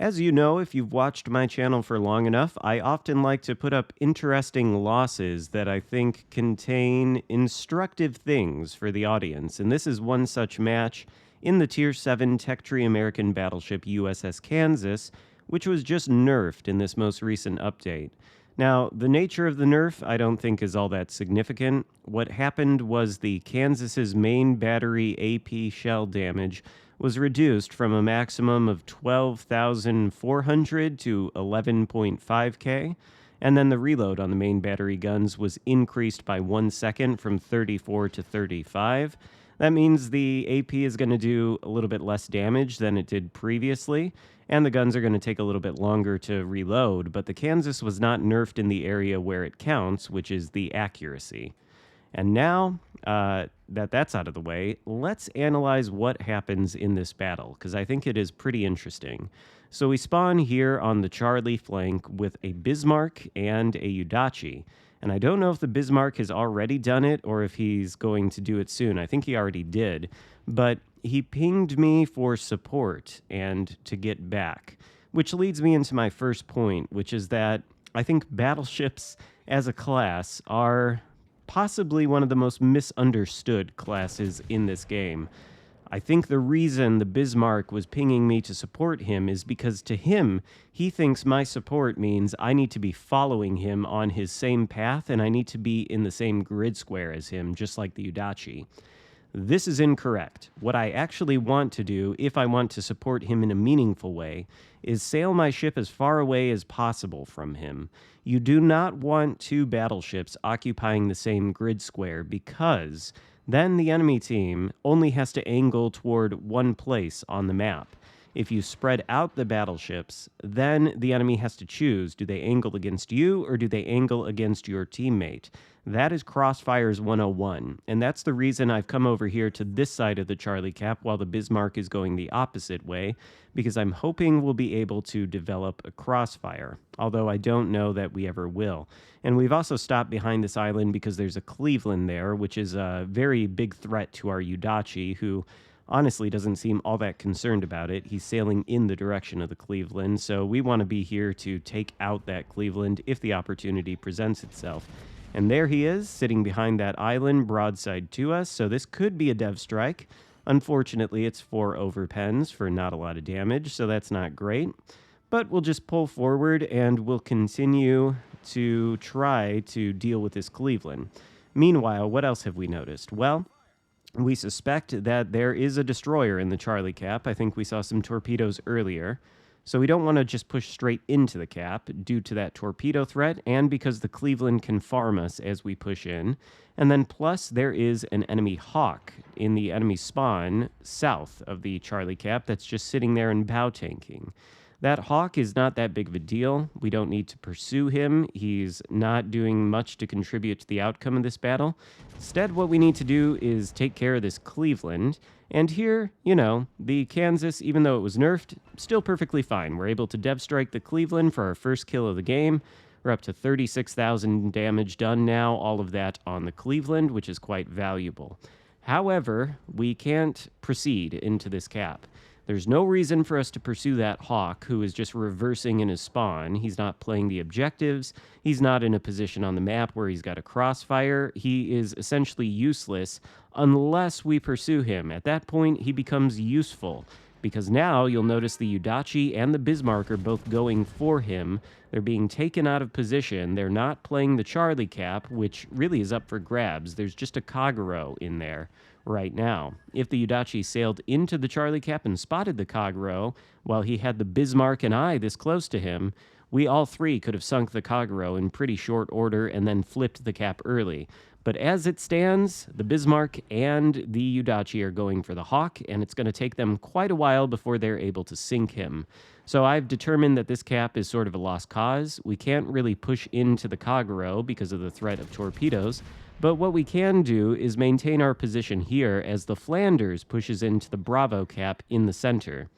As you know, if you've watched my channel for long enough, I often like to put up interesting losses that I think contain instructive things for the audience, and this is one such match in the Tier 7 Tech Tree American battleship USS Kansas, which was just nerfed in this most recent update. Now, the nature of the nerf I don't think is all that significant. What happened was the Kansas's main battery AP shell damage was reduced from a maximum of 12,400 to 11.5K, and then the reload on the main battery guns was increased by 1 second from 34 to 35. That means the AP is going to do a little bit less damage than it did previously, and the guns are going to take a little bit longer to reload, but the Kansas was not nerfed in the area where it counts, which is the accuracy. And now that that's out of the way, let's analyze what happens in this battle, because I think it is pretty interesting. So we spawn here on the Charlie flank with a Bismarck and a Udachi. And I don't know if the Bismarck has already done it or if he's going to do it soon. I think he already did. But he pinged me for support and to get back, which leads me into my first point, which is that I think battleships as a class are possibly one of the most misunderstood classes in this game. I think the reason the Bismarck was pinging me to support him is because to him, he thinks my support means I need to be following him on his same path and I need to be in the same grid square as him, just like the Udachi. This is incorrect. What I actually want to do, if I want to support him in a meaningful way, is sail my ship as far away as possible from him. You do not want two battleships occupying the same grid square because then the enemy team only has to angle toward one place on the map. If you spread out the battleships, then the enemy has to choose. Do they angle against you or do they angle against your teammate? That is Crossfire's 101, and that's the reason I've come over here to this side of the Charlie Cap while the Bismarck is going the opposite way, because I'm hoping we'll be able to develop a Crossfire, although I don't know that we ever will. And we've also stopped behind this island because there's a Cleveland there, which is a very big threat to our Udachi, who honestly doesn't seem all that concerned about it. He's sailing in the direction of the Cleveland, so we want to be here to take out that Cleveland if the opportunity presents itself. And there he is, sitting behind that island broadside to us, so this could be a dev strike. Unfortunately, it's 4 overpens for not a lot of damage, so that's not great. But we'll just pull forward and we'll continue to try to deal with this Cleveland. Meanwhile, what else have we noticed? Well, we suspect that there is a destroyer in the Charlie Cap. I think we saw some torpedoes earlier. So we don't want to just push straight into the cap due to that torpedo threat and because the Cleveland can farm us as we push in. And then plus there is an enemy Hawk in the enemy spawn south of the Charlie Cap that's just sitting there and bow tanking. That Hawk is not that big of a deal. We don't need to pursue him. He's not doing much to contribute to the outcome of this battle. Instead, what we need to do is take care of this Cleveland. And here, you know, the Kansas, even though it was nerfed, still perfectly fine. We're able to dev strike the Cleveland for our first kill of the game. We're up to 36,000 damage done now, all of that on the Cleveland, which is quite valuable. However, we can't proceed into this cap. There's no reason for us to pursue that Hawk, who is just reversing in his spawn. He's not playing the objectives. He's not in a position on the map where he's got a crossfire. He is essentially useless unless we pursue him. At that point, he becomes useful, because now you'll notice the Udachi and the Bismarck are both going for him. They're being taken out of position. They're not playing the Charlie Cap, which really is up for grabs. There's just a Kagero in there right now. If the Udachi sailed into the Charlie Cap and spotted the Kagero while he had the Bismarck and I this close to him, we all three could have sunk the Kagero in pretty short order and then flipped the cap early. But as it stands, the Bismarck and the Udachi are going for the Hawk, and it's going to take them quite a while before they're able to sink him. So I've determined that this cap is sort of a lost cause. We can't really push into the Kagero because of the threat of torpedoes, but what we can do is maintain our position here as the Flanders pushes into the Bravo cap in the center.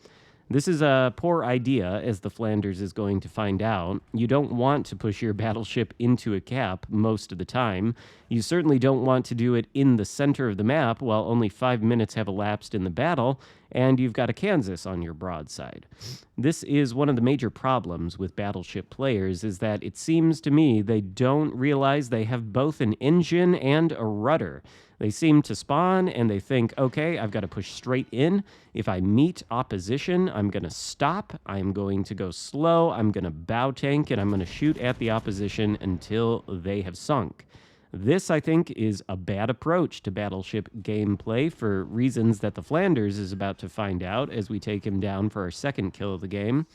This is a poor idea, as the Flanders is going to find out. You don't want to push your battleship into a cap most of the time. You certainly don't want to do it in the center of the map while only 5 minutes have elapsed in the battle, and you've got a Kansas on your broadside. This is one of the major problems with Battleship players, is that it seems to me they don't realize they have both an engine and a rudder. They seem to spawn and they think, okay, I've got to push straight in. If I meet opposition, I'm going to stop. I'm going to go slow. I'm going to bow tank and I'm going to shoot at the opposition until they have sunk. This, I think, is a bad approach to Battleship gameplay for reasons that the Flanders is about to find out as we take him down for our second kill of the game.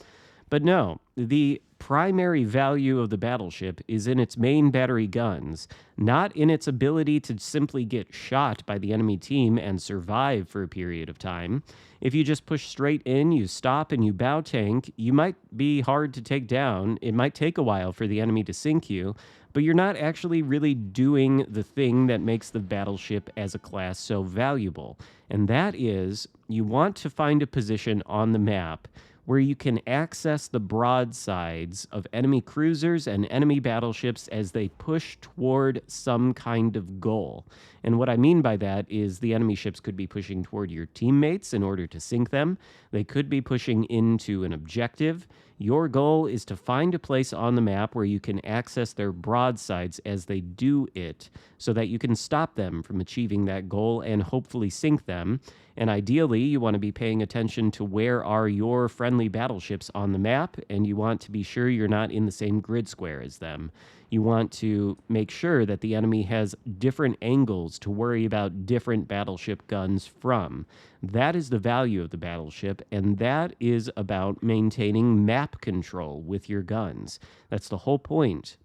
But no, the primary value of the Battleship is in its main battery guns, not in its ability to simply get shot by the enemy team and survive for a period of time. If you just push straight in, you stop, and you bow tank, you might be hard to take down. It might take a while for the enemy to sink you, but you're not actually really doing the thing that makes the Battleship as a class so valuable. And that is, you want to find a position on the map where you can access the broadsides of enemy cruisers and enemy battleships as they push toward some kind of goal. And what I mean by that is the enemy ships could be pushing toward your teammates in order to sink them. They could be pushing into an objective. Your goal is to find a place on the map where you can access their broadsides as they do it, so that you can stop them from achieving that goal and hopefully sink them. And ideally, you want to be paying attention to where are your friendly battleships on the map, and you want to be sure you're not in the same grid square as them. You want to make sure that the enemy has different angles to worry about different battleship guns from. That is the value of the Battleship, and that is about maintaining map control with your guns. That's the whole point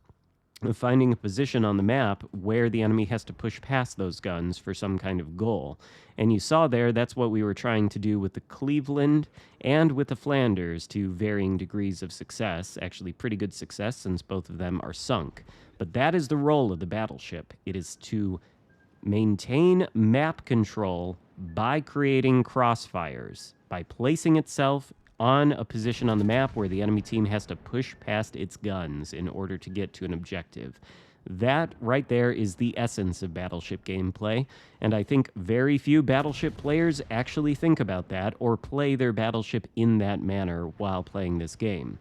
of finding a position on the map where the enemy has to push past those guns for some kind of goal. And you saw there, that's what we were trying to do with the Cleveland and with the Flanders to varying degrees of success. Actually, pretty good success since both of them are sunk. But that is the role of the Battleship. It is to maintain map control by creating crossfires, by placing itself on a position on the map where the enemy team has to push past its guns in order to get to an objective. That right there is the essence of Battleship gameplay, and I think very few Battleship players actually think about that or play their Battleship in that manner while playing this game.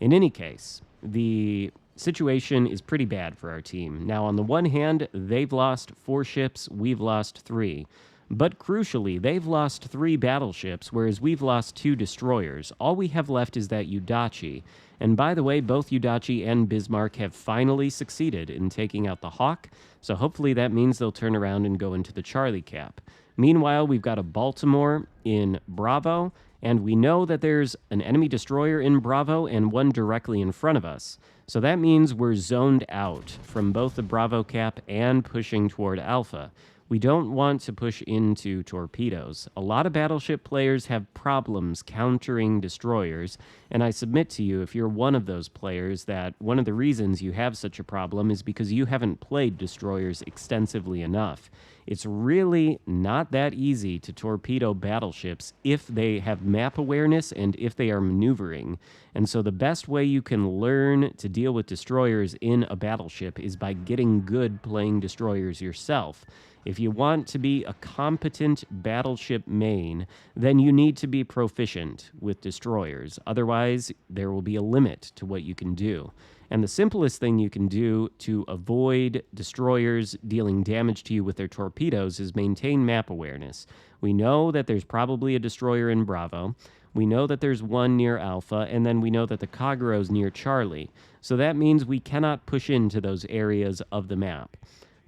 In any case, the situation is pretty bad for our team. Now, on the one hand, they've lost 4 ships, we've lost 3. But crucially, they've lost 3 battleships, whereas we've lost 2 destroyers. All we have left is that Udachi. And by the way, both Udachi and Bismarck have finally succeeded in taking out the Hawk, so hopefully that means they'll turn around and go into the Charlie Cap. Meanwhile, we've got a Baltimore in Bravo, and we know that there's an enemy destroyer in Bravo and one directly in front of us. So that means we're zoned out from both the Bravo Cap and pushing toward Alpha. We don't want to push into torpedoes. A lot of Battleship players have problems countering destroyers, and I submit to you, if you're one of those players, that one of the reasons you have such a problem is because you haven't played destroyers extensively enough. It's really not that easy to torpedo battleships if they have map awareness and if they are maneuvering. And so the best way you can learn to deal with destroyers in a battleship is by getting good playing destroyers yourself. If you want to be a competent battleship main, then you need to be proficient with destroyers. Otherwise, there will be a limit to what you can do. And the simplest thing you can do to avoid destroyers dealing damage to you with their torpedoes is maintain map awareness. We know that there's probably a destroyer in Bravo. We know that there's one near Alpha, and then we know that the Kagero's near Charlie. So that means we cannot push into those areas of the map.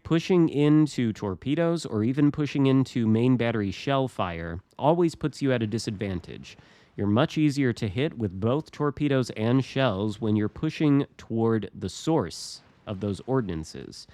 Pushing into torpedoes or even pushing into main battery shell fire always puts you at a disadvantage. You're much easier to hit with both torpedoes and shells when you're pushing toward the source of those ordnances.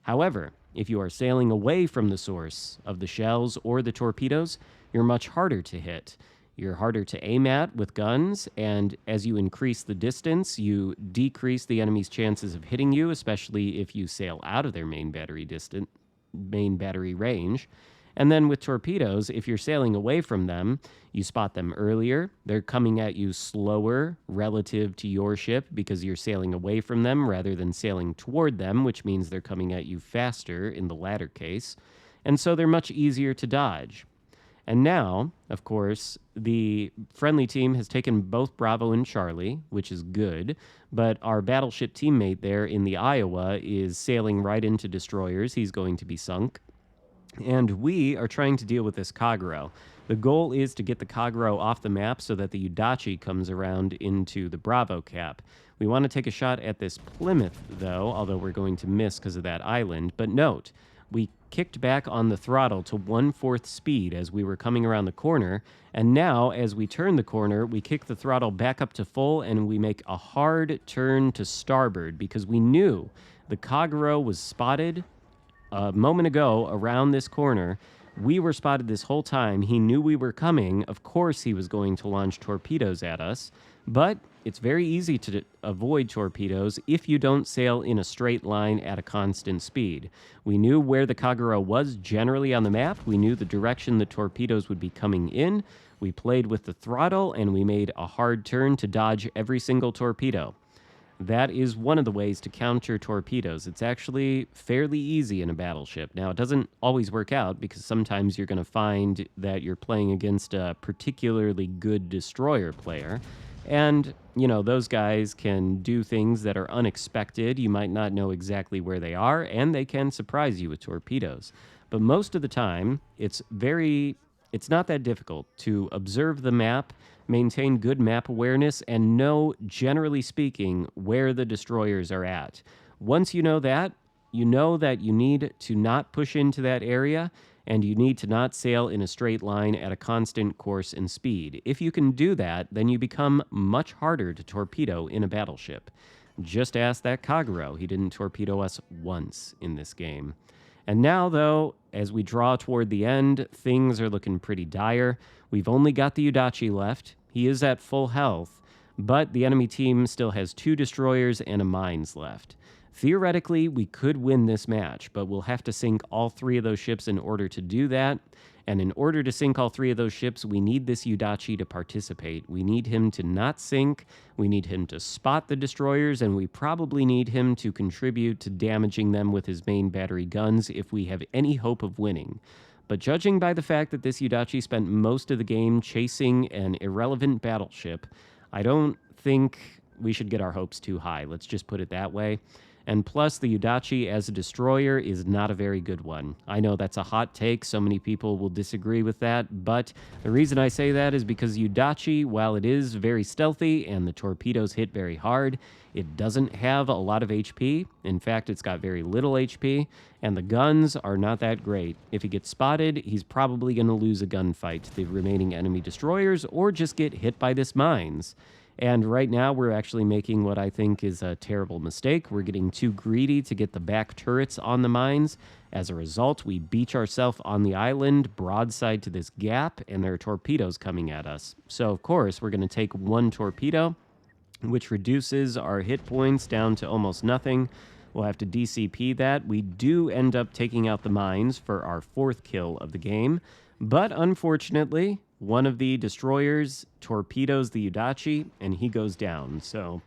However, if you are sailing away from the source of the shells or the torpedoes, you're much harder to hit. You're harder to aim at with guns, and as you increase the distance, you decrease the enemy's chances of hitting you, especially if you sail out of their main battery range. And then with torpedoes, if you're sailing away from them, you spot them earlier. They're coming at you slower relative to your ship because you're sailing away from them rather than sailing toward them, which means they're coming at you faster in the latter case. And so they're much easier to dodge. And now, of course, the friendly team has taken both Bravo and Charlie, which is good, but our battleship teammate there in the Iowa is sailing right into destroyers. He's going to be sunk. And we are trying to deal with this Kagero. The goal is to get the Kagero off the map so that the Udachi comes around into the Bravo cap. We want to take a shot at this Plymouth, though, although we're going to miss because of that island. But note, we kicked back on the throttle to 1/4 speed as we were coming around the corner, and now, as we turn the corner, we kick the throttle back up to full, and we make a hard turn to starboard because we knew the Kagero was spotted a moment ago around this corner. We were spotted this whole time. He knew we were coming. Of course, he was going to launch torpedoes at us, but it's very easy to avoid torpedoes if you don't sail in a straight line at a constant speed. We knew where the Kagero was generally on the map. We knew the direction the torpedoes would be coming in. We played with the throttle, and we made a hard turn to dodge every single torpedo. That is one of the ways to counter torpedoes. It's actually fairly easy in a battleship. Now, it doesn't always work out because sometimes you're going to find that you're playing against a particularly good destroyer player. And, those guys can do things that are unexpected. You might not know exactly where they are, and they can surprise you with torpedoes. But most of the time, it's not that difficult to observe the map, maintain good map awareness, and know, generally speaking, where the destroyers are at. Once you know that you need to not push into that area, and you need to not sail in a straight line at a constant course and speed. If you can do that, then you become much harder to torpedo in a battleship. Just ask that Kagero. He didn't torpedo us once in this game. And now, though, as we draw toward the end, things are looking pretty dire. We've only got the Udachi left. He is at full health, but the enemy team still has 2 destroyers and a mines left. Theoretically, we could win this match, but we'll have to sink all 3 of those ships in order to do that. And in order to sink all 3 of those ships, we need this Udachi to participate. We need him to not sink, we need him to spot the destroyers, and we probably need him to contribute to damaging them with his main battery guns if we have any hope of winning. But judging by the fact that this Udachi spent most of the game chasing an irrelevant battleship, I don't think we should get our hopes too high. Let's just put it that way. And plus, the Udachi as a destroyer is not a very good one. I know that's a hot take. So many people will disagree with that. But the reason I say that is because Udachi, while it is very stealthy and the torpedoes hit very hard, it doesn't have a lot of HP. In fact, it's got very little HP. And the guns are not that great. If he gets spotted, he's probably going to lose a gunfight to the remaining enemy destroyers or just get hit by this mines. And right now, we're actually making what I think is a terrible mistake. We're getting too greedy to get the back turrets on the mines. As a result, we beach ourselves on the island, broadside to this gap, and there are torpedoes coming at us. So, of course, we're going to take 1 torpedo, which reduces our hit points down to almost nothing. We'll have to DCP that. We do end up taking out the mines for our 4th kill of the game. But unfortunately, one of the destroyers torpedoes the Udachi, and he goes down. So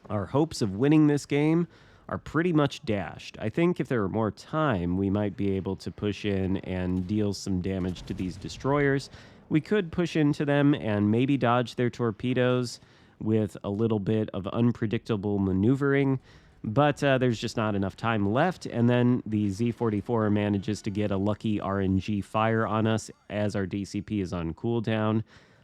our hopes of winning this game are pretty much dashed. I think if there were more time, we might be able to push in and deal some damage to these destroyers. We could push into them and maybe dodge their torpedoes with a little bit of unpredictable maneuvering. But there's just not enough time left, and then the Z-44 manages to get a lucky RNG fire on us as our DCP is on cooldown.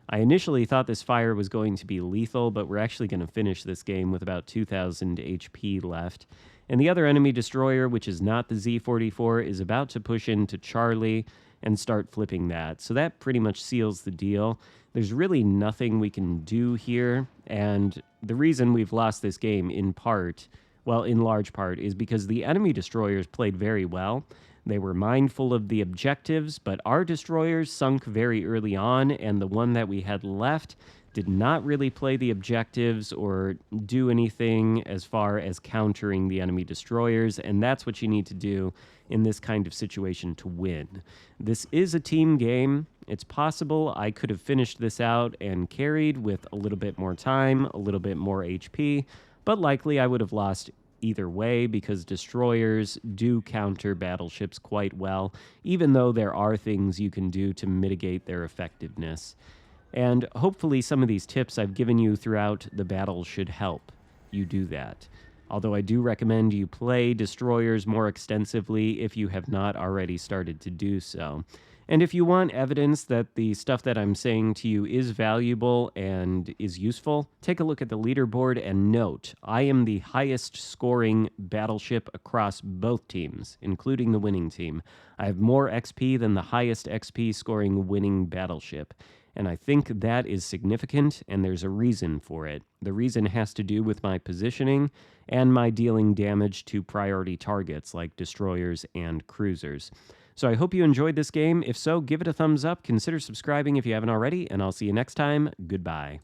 I initially thought this fire was going to be lethal, but we're actually going to finish this game with about 2,000 HP left. And the other enemy destroyer, which is not the Z-44, is about to push into Charlie and start flipping that. So that pretty much seals the deal. There's really nothing we can do here, and the reason we've lost this game in large part, is because the enemy destroyers played very well. They were mindful of the objectives, but our destroyers sunk very early on, and the one that we had left did not really play the objectives or do anything as far as countering the enemy destroyers, and that's what you need to do in this kind of situation to win. This is a team game. It's possible I could have finished this out and carried with a little bit more time, a little bit more HP, but likely I would have lost either way because destroyers do counter battleships quite well, even though there are things you can do to mitigate their effectiveness. And hopefully, some of these tips I've given you throughout the battle should help you do that. Although I do recommend you play destroyers more extensively if you have not already started to do so. And if you want evidence that the stuff that I'm saying to you is valuable and is useful, take a look at the leaderboard and note I am the highest scoring battleship across both teams, including the winning team. I have more XP than the highest XP scoring winning battleship. And I think that is significant, and there's a reason for it. The reason has to do with my positioning and my dealing damage to priority targets like destroyers and cruisers. So I hope you enjoyed this game. If so, give it a thumbs up. Consider subscribing if you haven't already, and I'll see you next time. Goodbye.